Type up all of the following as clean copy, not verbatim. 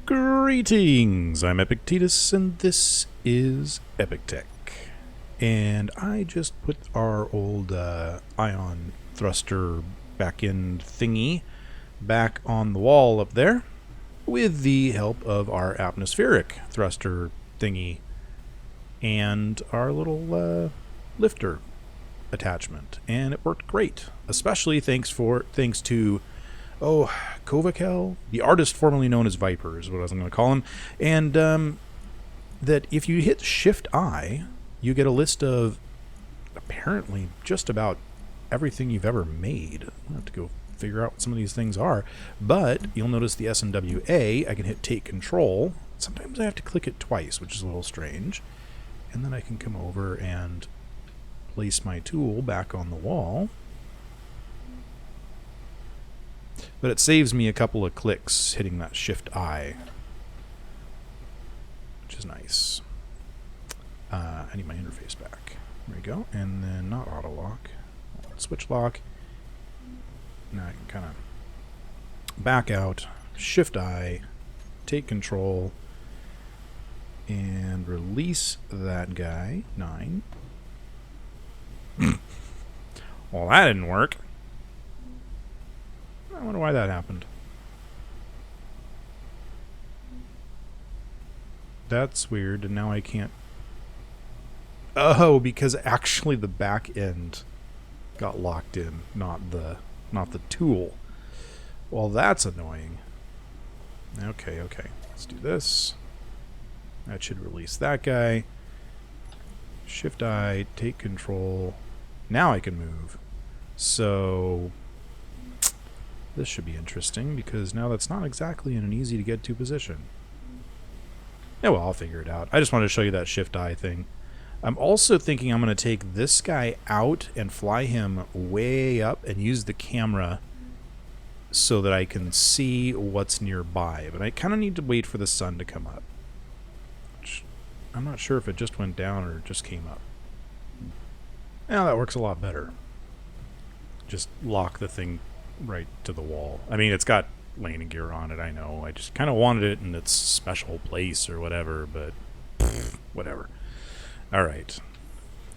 Greetings, I'm Epictetus, and this is Epic Tech. And I just put our old ion thruster back end thingy back on the wall up there with the help of our atmospheric thruster thingy and our little lifter attachment. And it worked great, especially thanks to Kovakel, the artist formerly known as Viper, is what I was going to call him. And that if you hit Shift-I, you get a list of apparently just about everything you've ever made. I'll have to go figure out what some of these things are. But you'll notice the S&WA, I can hit Take Control. Sometimes I have to click it twice, which is a little strange. And then I can come over and place my tool back on the wall. But it saves me a couple of clicks hitting that Shift-I, which is nice. I need my interface back. There we go. And then not auto lock, switch lock. Now I can kind of back out, Shift-I, take control, and release that guy. 9. Well, that didn't work. I wonder why that happened. That's weird, and now I can't... Oh, because actually the back end got locked in, not the tool. Well, that's annoying. Okay. Let's do this. That should release that guy. Shift-I, take control. Now I can move. So... this should be interesting, because now that's not exactly in an easy-to-get-to position. Yeah, well, I'll figure it out. I just wanted to show you that Shift-I thing. I'm also thinking I'm going to take this guy out and fly him way up and use the camera so that I can see what's nearby. But I kind of need to wait for the sun to come up. Which I'm not sure if it just went down or just came up. Yeah, that works a lot better. Just lock the thing right to the wall. I mean, it's got landing gear on it, I know. I just kind of wanted it in its special place or whatever, but whatever. Alright.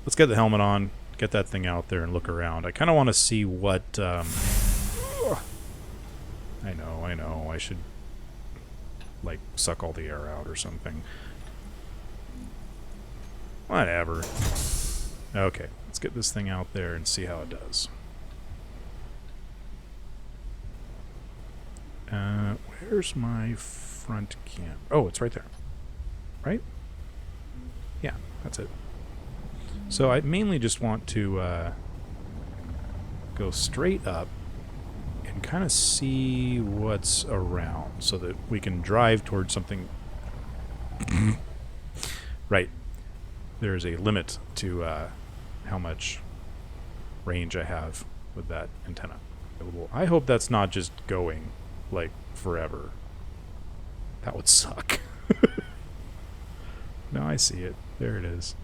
Let's get the helmet on, get that thing out there, and look around. I kind of want to see what... I know. I should, like, suck all the air out or something. Whatever. Okay, let's get this thing out there and see how it does. Where's my front cam? Oh, it's right there. Right? Yeah, that's it. So I mainly just want to go straight up and kind of see what's around so that we can drive towards something. Right. There's a limit to how much range I have with that antenna. I hope that's not just going like forever. That would suck. No, I see it. There it is.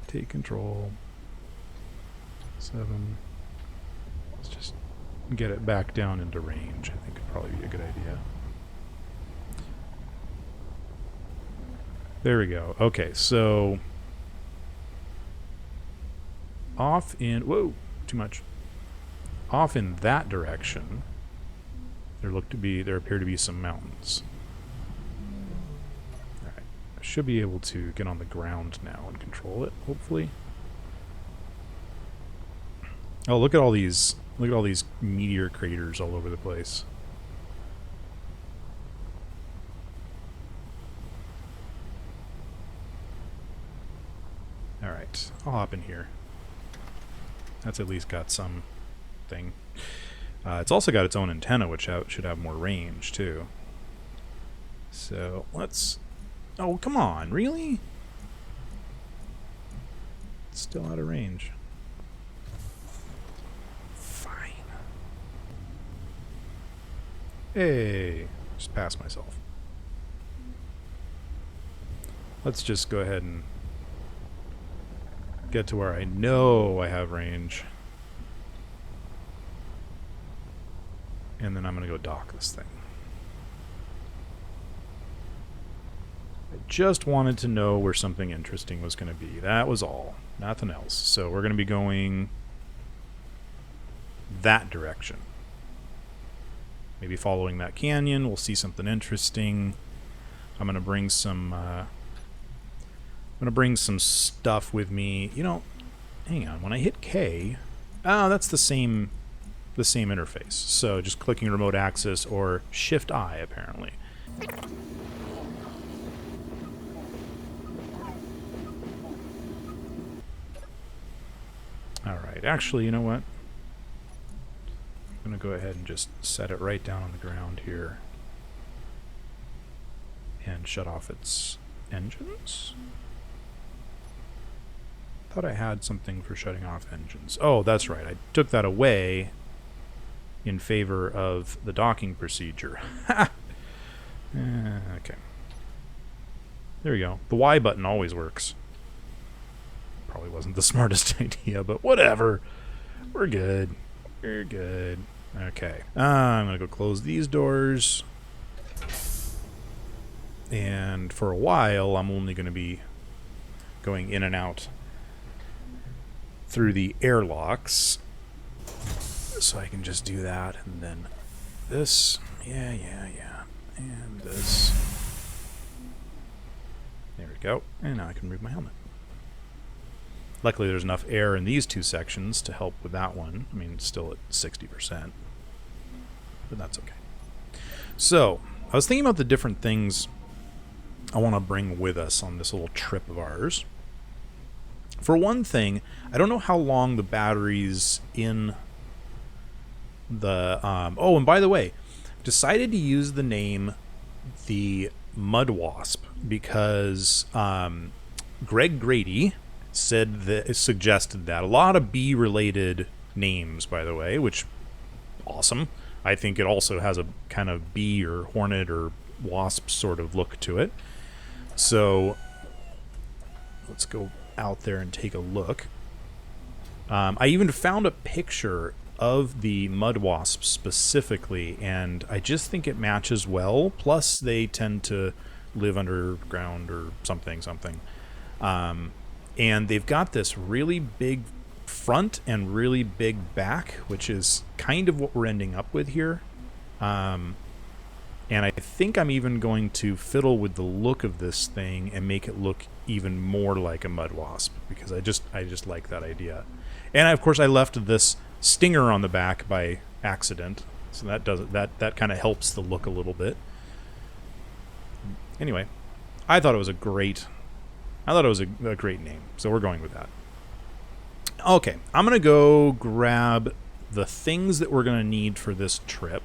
Take control. 7. Let's just get it back down into range. I think it'd probably be a good idea. There we go. Okay, so off in... Whoa! Too much. Off in that direction, there appear to be some mountains. Alright. I should be able to get on the ground now and control it, hopefully. Oh, look at all these meteor craters all over the place. Alright, I'll hop in here. That's at least got some thing. It's also got its own antenna, which should have more range, too. So, let's... Oh, come on, really? It's still out of range. Fine. Hey, just passed myself. Let's just go ahead and get to where I know I have range. And then I'm going to go dock this thing. I just wanted to know where something interesting was going to be. That was all. Nothing else. So we're going to be going that direction. Maybe following that canyon, we'll see something interesting. I'm going to bring some stuff with me. You know, hang on. When I hit K, oh, that's the same interface. So just clicking remote access or Shift I apparently. All right. Actually, you know what? I'm going to go ahead and just set it right down on the ground here and shut off its engines. Thought I had something for shutting off engines. Oh, that's right. I took that away in favor of the docking procedure. Okay. There we go. The Y button always works. Probably wasn't the smartest idea, but whatever. We're good. We're good. Okay. I'm going to go close these doors. And for a while, I'm only going to be going in and out through the airlocks. So I can just do that. And then this. Yeah. And this. There we go. And now I can remove my helmet. Luckily, there's enough air in these two sections to help with that one. I mean, it's still at 60%. But that's okay. So, I was thinking about the different things I want to bring with us on this little trip of ours. For one thing, I don't know how long the batteries in the... oh, and by the way, decided to use the name the Mud Wasp because Greg Grady suggested that. A lot of bee-related names, by the way, which awesome. I think it also has a kind of bee or hornet or wasp sort of look to it. So let's go out there and take a look. I even found a picture of the Mud Wasp specifically, and I just think it matches well. Plus, they tend to live underground or something. And they've got this really big front and really big back, which is kind of what we're ending up with here. And I think I'm even going to fiddle with the look of this thing and make it look even more like a Mud Wasp, because I just like that idea. And of course I left this stinger on the back by accident, so that kind of helps the look a little bit. Anyway, I thought it was a great name, so we're going with that. Okay, I'm going to go grab the things that we're going to need for this trip.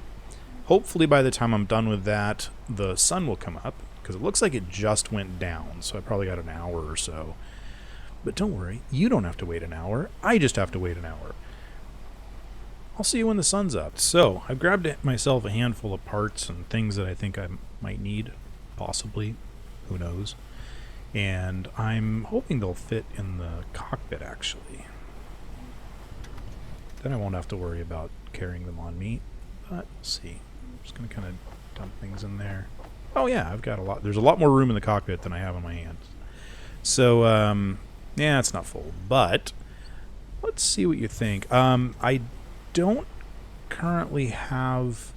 Hopefully by the time I'm done with that, the sun will come up, because it looks like it just went down, so I probably got an hour or so. But don't worry, you don't have to wait an hour. I just have to wait an hour. I'll see you when the sun's up. So, I've grabbed myself a handful of parts and things that I think I might need, possibly. Who knows? And I'm hoping they'll fit in the cockpit, actually. Then I won't have to worry about carrying them on me. But we'll see. I'm just going to kind of dump things in there. Oh yeah, I've got a lot. There's a lot more room in the cockpit than I have on my hands. So, yeah, it's not full. But, let's see what you think. I don't currently have...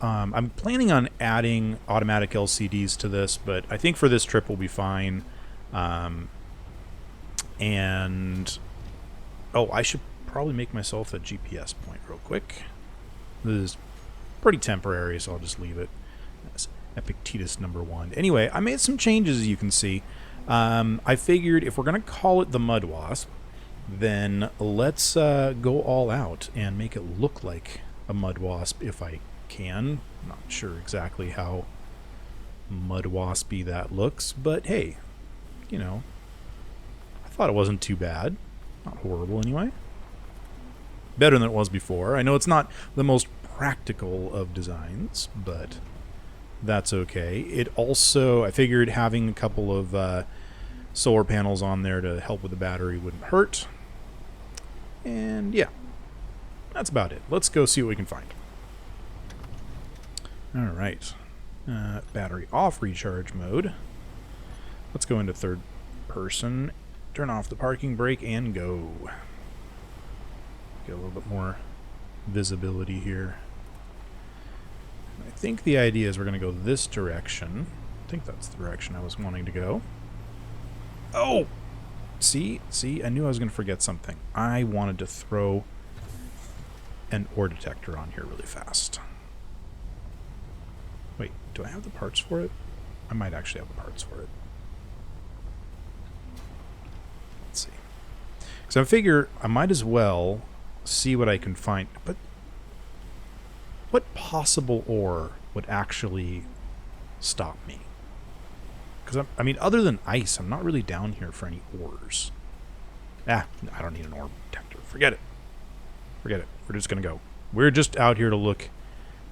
I'm planning on adding automatic LCDs to this, but I think for this trip we'll be fine. And... oh, I should probably make myself a GPS point real quick. This is pretty temporary, so I'll just leave it. That's Epictetus number 1. Anyway, I made some changes, as you can see. I figured if we're going to call it the Mud Wasp, then let's go all out and make it look like a Mud Wasp if I can. I'm not sure exactly how Mud Waspy that looks, but hey, you know, I thought it wasn't too bad. Not horrible anyway. Better than it was before. I know it's not the most practical of designs, but that's okay. It also, I figured having a couple of solar panels on there to help with the battery wouldn't hurt. And yeah, that's about it. Let's go see what we can find. Alright. Battery off recharge mode. Let's go into third person. Turn off the parking brake and go. Get a little bit more visibility here. I think the idea is we're going to go this direction. I think that's the direction I was wanting to go. Oh! See? I knew I was going to forget something. I wanted to throw an ore detector on here really fast. Wait, do I have the parts for it? I might actually have the parts for it. Let's see. So I figure I might as well see what I can find. But what possible ore would actually stop me? Because, I mean, other than ice, I'm not really down here for any ores. I don't need an ore detector. Forget it. Forget it. We're just going to go. We're just out here to look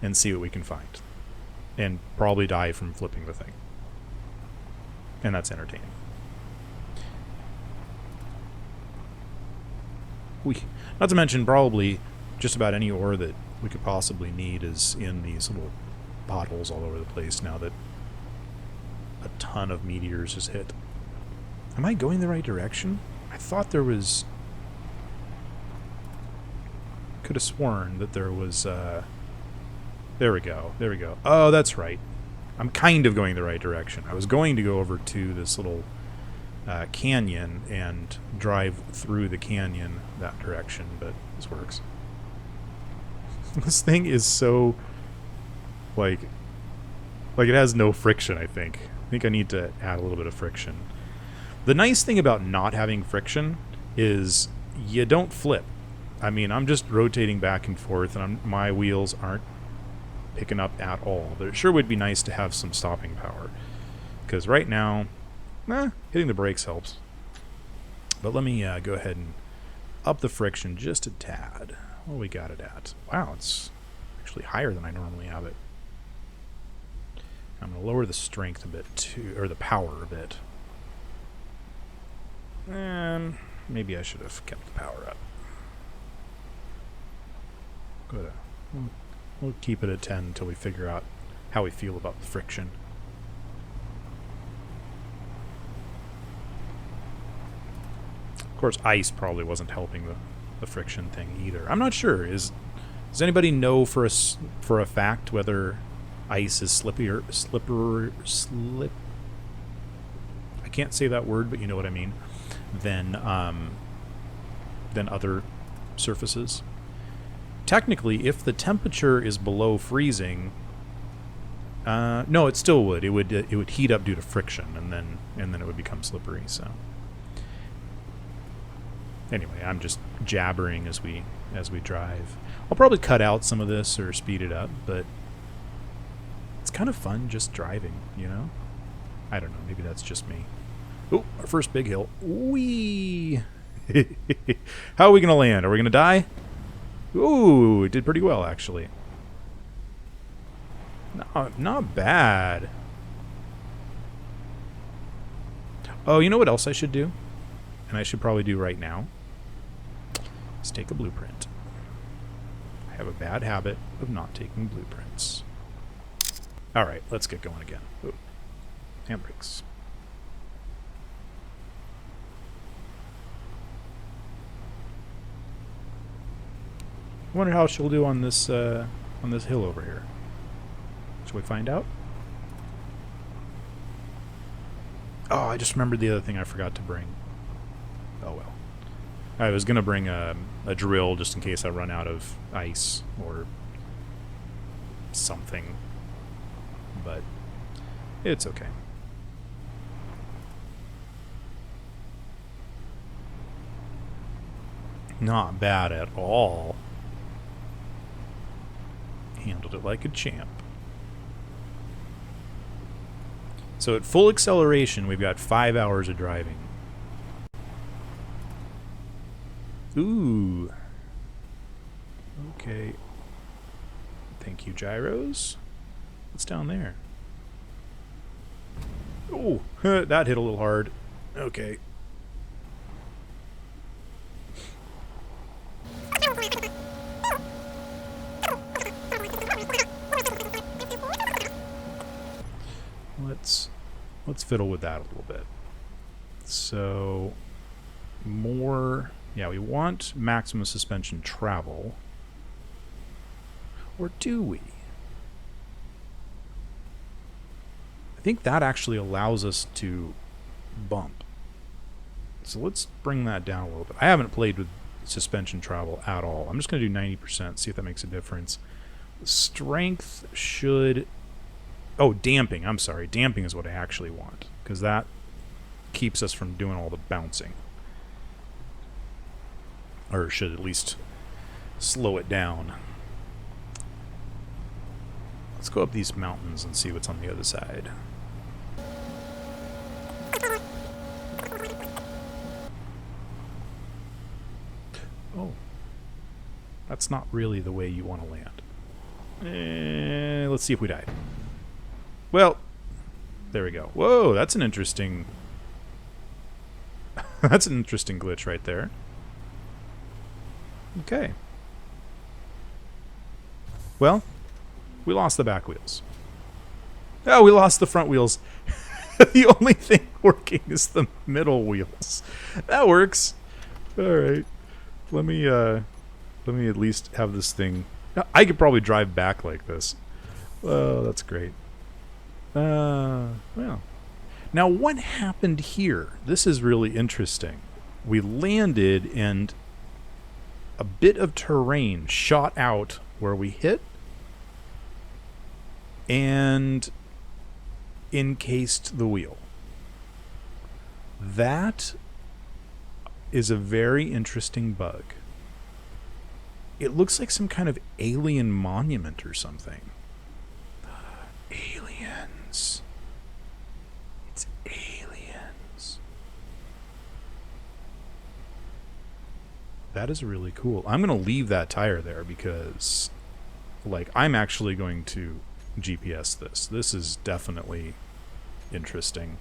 and see what we can find. And probably die from flipping the thing. And that's entertaining. Not to mention, probably just about any ore that we could possibly need is in these little potholes all over the place now that a ton of meteors has hit. Am I going the right direction? I thought there was... Could have sworn that there was... There we go. There we go. Oh, that's right. I'm kind of going the right direction. I was going to go over to this little canyon and drive through the canyon that direction, but this works. This thing is so... Like it has no friction, I think. I think I need to add a little bit of friction. The nice thing about not having friction is you don't flip. I mean, I'm just rotating back and forth, and my wheels aren't picking up at all. But it sure would be nice to have some stopping power. Because right now, hitting the brakes helps. But let me go ahead and up the friction just a tad. What we got it at? Wow, it's actually higher than I normally have it. I'm going to lower the strength a bit too, or the power a bit. And maybe I should have kept the power up. Good. We'll keep it at 10 until we figure out how we feel about the friction. Of course, ice probably wasn't helping the friction thing either. I'm not sure. Does anybody know for a fact whether ice is slip. I can't say that word, but you know what I mean. Than other surfaces. Technically, if the temperature is below freezing, no, it still would. It would heat up due to friction, and then it would become slippery. So anyway, I'm just jabbering as we drive. I'll probably cut out some of this or speed it up, but it's kind of fun just driving, you know? I don't know, maybe that's just me. Oh, our first big hill. Whee! How are we going to land? Are we going to die? Ooh, it did pretty well, actually. Not bad. Oh, you know what else I should do? And I should probably do right now? Let's take a blueprint. I have a bad habit of not taking blueprints. Alright, let's get going again. Ooh. Handbrakes. I wonder how she'll do on this hill over here. Shall we find out? Oh, I just remembered the other thing I forgot to bring. Oh well. I was gonna bring a drill just in case I run out of ice or something. But it's okay. Not bad at all. Handled it like a champ. So at full acceleration, we've got 5 hours of driving. Ooh. Okay. Thank you, gyros. What's down there? Oh, that hit a little hard. Okay. let's fiddle with that a little bit. So, more... Yeah, we want maximum suspension travel. Or do we? I think that actually allows us to bump. So let's bring that down a little bit. I haven't played with suspension travel at all. I'm just going to do 90%, see if that makes a difference. Strength should... Oh, damping. I'm sorry. Damping is what I actually want, because that keeps us from doing all the bouncing. Or should at least slow it down. Let's go up these mountains and see what's on the other side. Oh. That's not really the way you want to land. Let's see if we died. Well, there we go. Whoa, that's an interesting... that's an interesting glitch right there. Okay. Well, we lost the back wheels. Oh, we lost the front wheels. The only thing working is the middle wheels. That works. All right. Let me at least have this thing. I could probably drive back like this. Oh, that's great. Well. Now, what happened here? This is really interesting. We landed and a bit of terrain shot out where we hit and encased the wheel. That is a very interesting bug. It looks like some kind of alien monument or something. Aliens. It's aliens. That is really cool. I'm going to leave that tire there because, like, I'm actually going to GPS this. This is definitely interesting.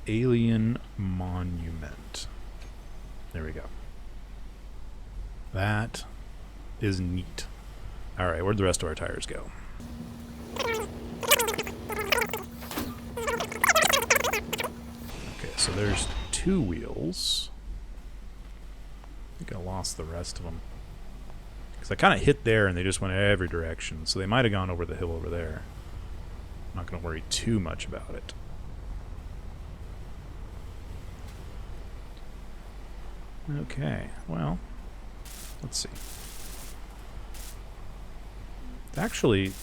Alien monument. There we go. That is neat. All right, where'd the rest of our tires go? Okay, so there's 2 wheels. I think I lost the rest of them. Because I kind of hit there and they just went every direction. So they might have gone over the hill over there. I'm not going to worry too much about it. Okay, well, let's see. Actually,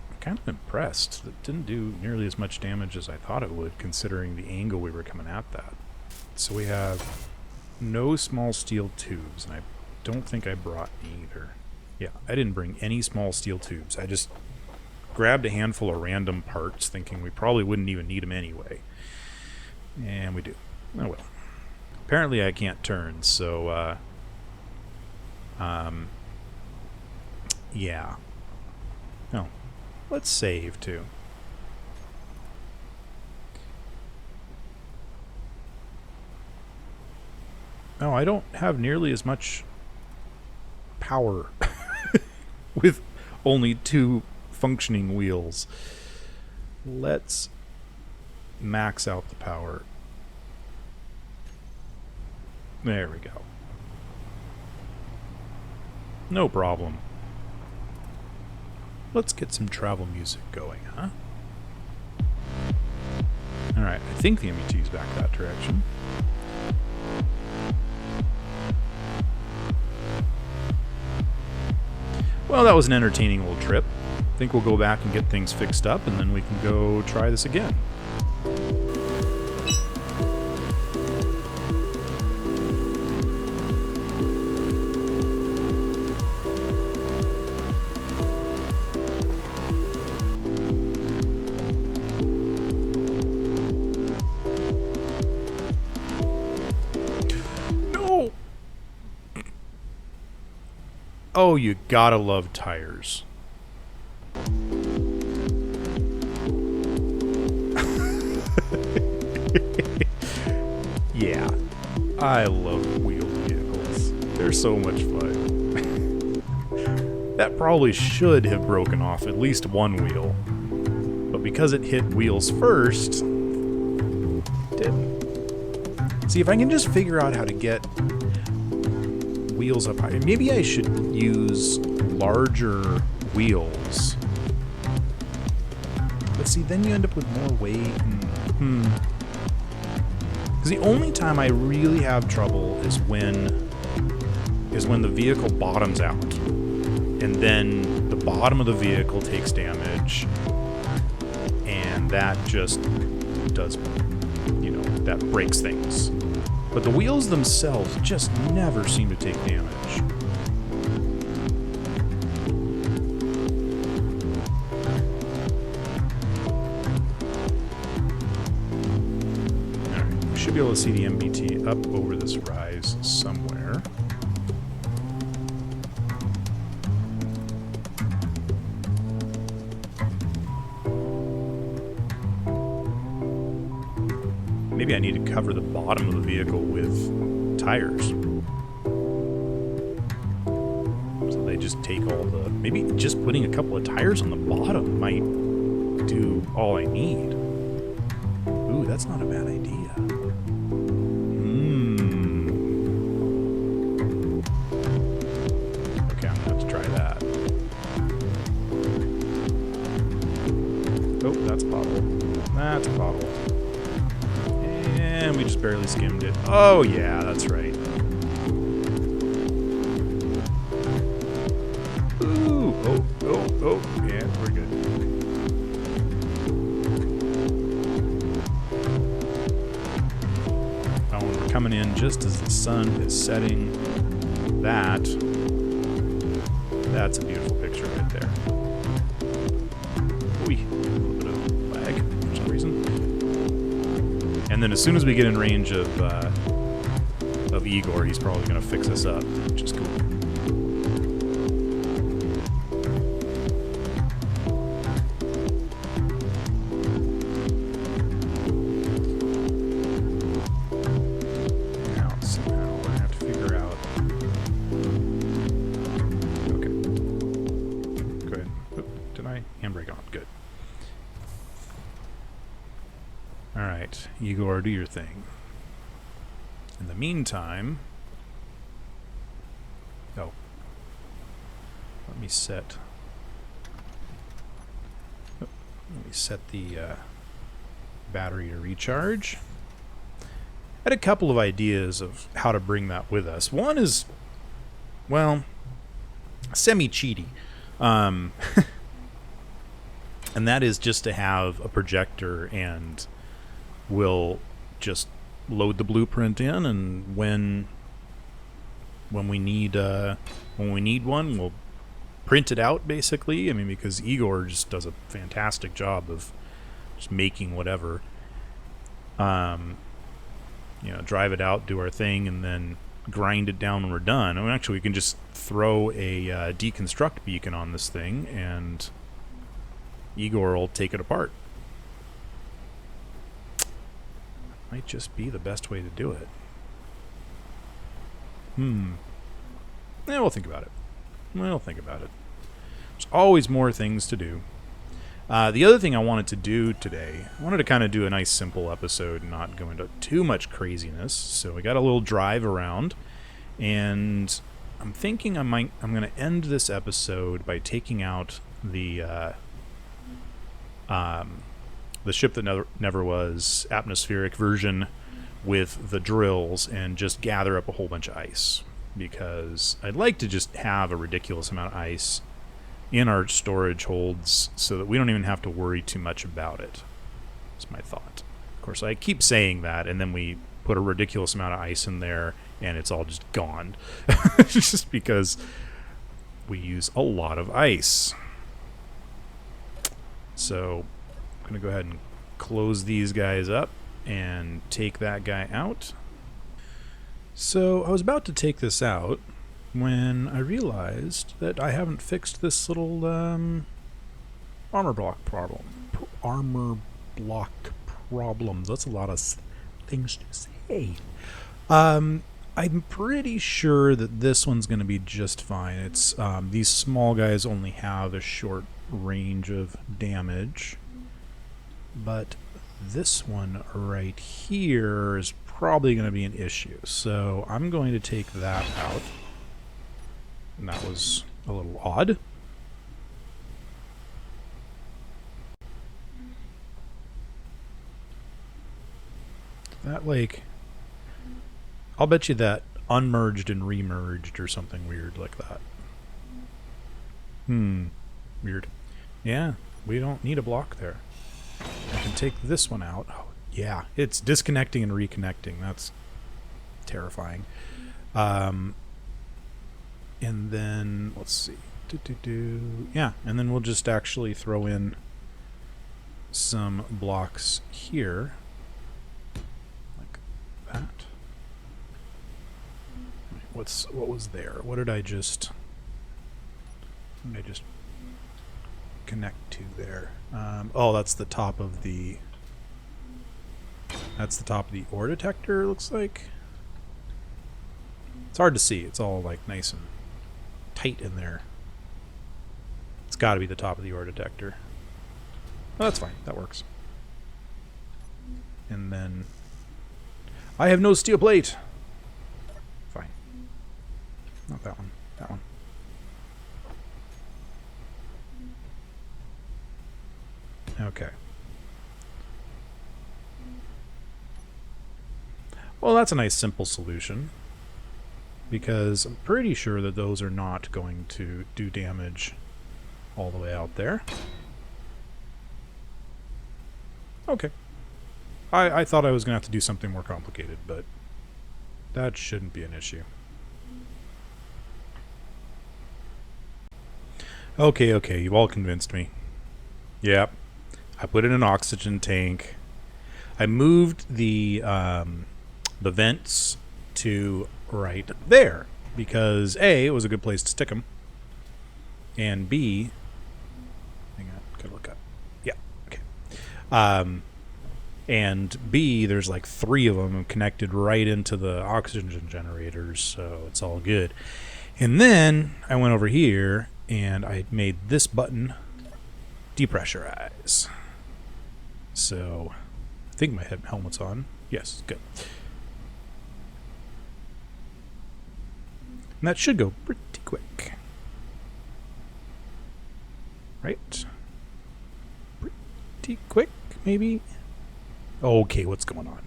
I'm kind of impressed. It didn't do nearly as much damage as I thought it would, considering the angle we were coming at that. So we have no small steel tubes, and I don't think I brought any either. Yeah, I didn't bring any small steel tubes. I just grabbed a handful of random parts, thinking we probably wouldn't even need them anyway. And we do. Oh well. Apparently I can't turn, so, yeah. Oh, let's save, too. Oh, I don't have nearly as much power with only 2 functioning wheels. Let's max out the power. There we go. No problem. Let's get some travel music going, huh? Alright, I think the MUT is back that direction. Well, that was an entertaining little trip. I think we'll go back and get things fixed up, and then we can go try this again. Oh, you gotta love tires. Yeah, I love wheeled vehicles. They're so much fun. That probably should have broken off at least one wheel. but because it hit wheels first, it didn't. See, if I can just figure out how to get wheels up high. Maybe I should use larger wheels. But see, then you end up with more weight. Because the only time I really have trouble is when the vehicle bottoms out. And then the bottom of the vehicle takes damage. And that just does, that breaks things. But the wheels themselves just never seem to take damage. Alright, we should be able to see the MBT up over this rise somewhere. Maybe I need to cover the bottom of the vehicle with tires. So they just take all the... Maybe just putting a couple of tires on the bottom might do all I need. Ooh, that's not a bad idea. Okay, I'm gonna have to try that. Oh, that's a pothole. That's a pothole. And we just barely skimmed it. Oh, yeah, that's right. Ooh, oh, yeah, we're good. Oh, and we're coming in just as the sun is setting. That's a beautiful picture right there. Ooh, a little bit of lag for some reason. And then as soon as we get in range of Igor, he's probably going to fix us up, which is cool. Now, somehow, we're going to have to figure out... Okay. Go ahead. Oop, did I? Handbrake on. Good. Alright, Igor, do your thing. In the meantime... Oh. Let me set... Oh, let me set the battery to recharge. I had a couple of ideas of how to bring that with us. One is, well, semi-cheaty. And that is just to have a projector, and we'll just load the blueprint in, and when we need one, we'll print it out, basically. I mean, because Igor just does a fantastic job of just making whatever. Drive it out, do our thing, and then grind it down when we're done. I mean, actually, we can just throw a deconstruct beacon on this thing, and Igor will take it apart. Might just be the best way to do it. Yeah, we'll think about it. There's always more things to do. The other thing I wanted to do today, I wanted to kind of do a nice simple episode and not go into too much craziness. So we got a little drive around, and I'm thinking I'm going to end this episode by taking out the ship that never was atmospheric version with the drills, and just gather up a whole bunch of ice, because I'd like to just have a ridiculous amount of ice in our storage holds so that we don't even have to worry too much about it. That's my thought. Of course, I keep saying that, and then we put a ridiculous amount of ice in there and it's all just gone. Just because we use a lot of ice. So I'm going to go ahead and close these guys up and take that guy out. So I was about to take this out when I realized that I haven't fixed this little armor block problem. That's a lot of things to say. I'm pretty sure that this one's going to be just fine. It's these small guys only have a short range of damage. but this one right here is probably going to be an issue. So I'm going to take that out. And that was a little odd. That, like, I'll bet you that unmerged and remerged or something weird like that. Weird. Yeah, we don't need a block there. I can take this one out. Oh, yeah, it's disconnecting and reconnecting. That's terrifying. And then, let's see. Yeah, and then we'll just actually throw in some blocks here. Like that. What was there? What did I just connect to there? Oh, that's the top of the ore detector, it looks like. It's hard to see. It's all like nice and tight in there. It's got to be the top of the ore detector. Oh, that's fine. That works. And then I have no steel plate. Fine. Not that one. That one. Okay. Well, that's a nice simple solution, because I'm pretty sure that those are not going to do damage all the way out there. Okay. I thought I was going to have to do something more complicated, but that shouldn't be an issue. Okay, you've all convinced me. Yep. I put in an oxygen tank. I moved the vents to right there because A, it was a good place to stick them, and B, hang on, gotta look up. Yeah, okay. And B, there's like 3 of them connected right into the oxygen generators, so it's all good. And then I went over here and I made this button depressurize. So I think my helmet's on. Yes, good. And that should go pretty quick. Right? Pretty quick, maybe? Okay, what's going on?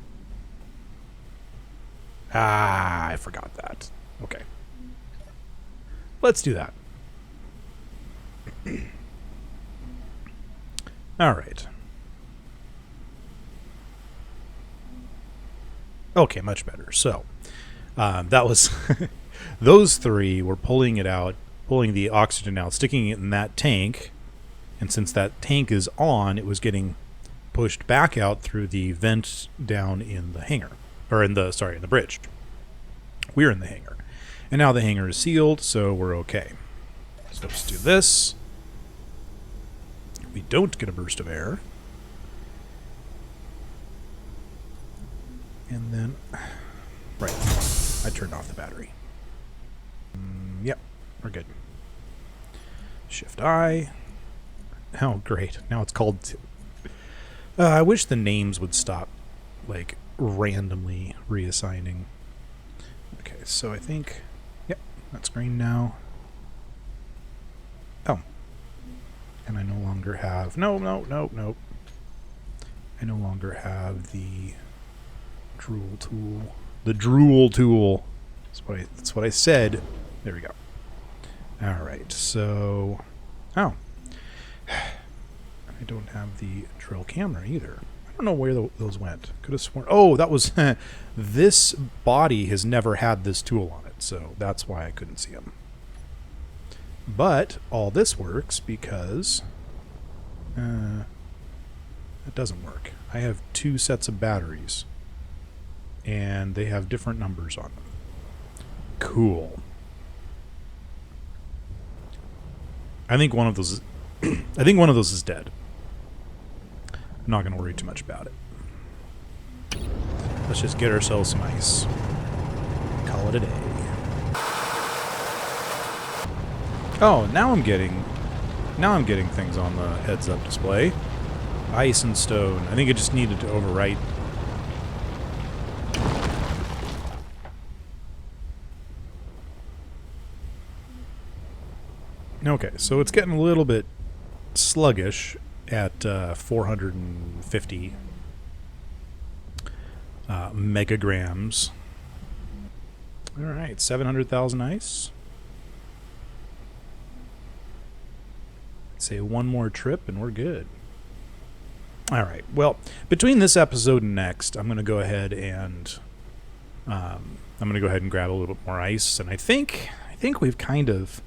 Ah, I forgot that. Okay. Let's do that. All right. Okay, much better. So, that was... Those 3 were pulling it out, pulling the oxygen out, sticking it in that tank. And since that tank is on, it was getting pushed back out through the vent down in the hangar. Or in the bridge. We're in the hangar. And now the hangar is sealed, so we're okay. So let's do this. We don't get a burst of air. And then... Right. I turned off the battery. Yep, we're good. Shift I. Oh, great. Now it's called... I wish the names would stop, like, randomly reassigning. Okay, so I think... Yep, that's green now. Oh. And I no longer have... No. I no longer have the drool tool. The drool tool. That's what I said. There we go. Alright, so... Oh. I don't have the drill camera either. I don't know where those went. Could have sworn... Oh, that was... This body has never had this tool on it, so that's why I couldn't see them. But all this works because... That doesn't work. I have 2 sets of batteries. And they have different numbers on them. Cool. I think one of those is I think one of those is dead. I'm not going to worry too much about it. Let's just get ourselves some ice. Call it a day. Oh, now I'm getting things on the heads-up display. Ice and stone. I think it just needed to overwrite. Okay, so it's getting a little bit sluggish at 450 megagrams. All right, 700,000 ice. Say one more trip and we're good. All right. Well, between this episode and next, I'm going to go ahead and grab a little bit more ice. And I think we've kind of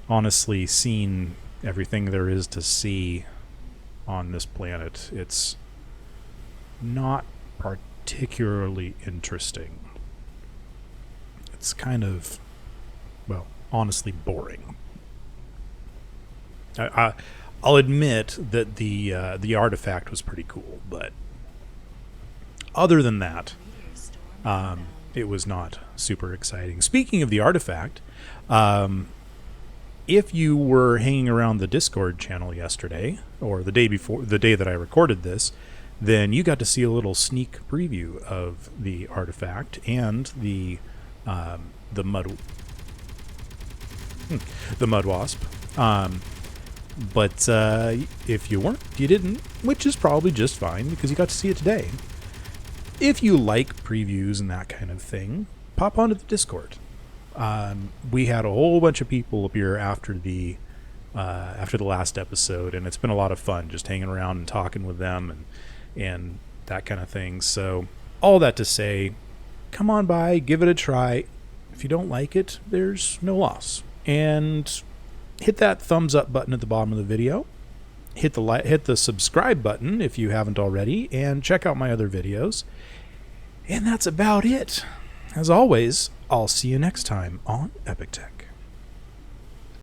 honestly seen everything there is to see on this planet. It's not particularly interesting. It's kind of, well, honestly boring. I'll admit that the artifact was pretty cool, but other than that, it was not super exciting. Speaking of the artifact, if you were hanging around the Discord channel yesterday, or the day before, the day that I recorded this, then you got to see a little sneak preview of the artifact and the Mud Wasp. But if you weren't, you didn't, which is probably just fine because you got to see it today. If you like previews and that kind of thing, pop onto the Discord. We had a whole bunch of people appear after the last episode, and it's been a lot of fun just hanging around and talking with them and that kind of thing. So all that to say, come on by, give it a try. If you don't like it, there's no loss. And hit that thumbs up button at the bottom of the video. Hit the subscribe button if you haven't already, and check out my other videos. And that's about it. As always, I'll see you next time on Epic Tech.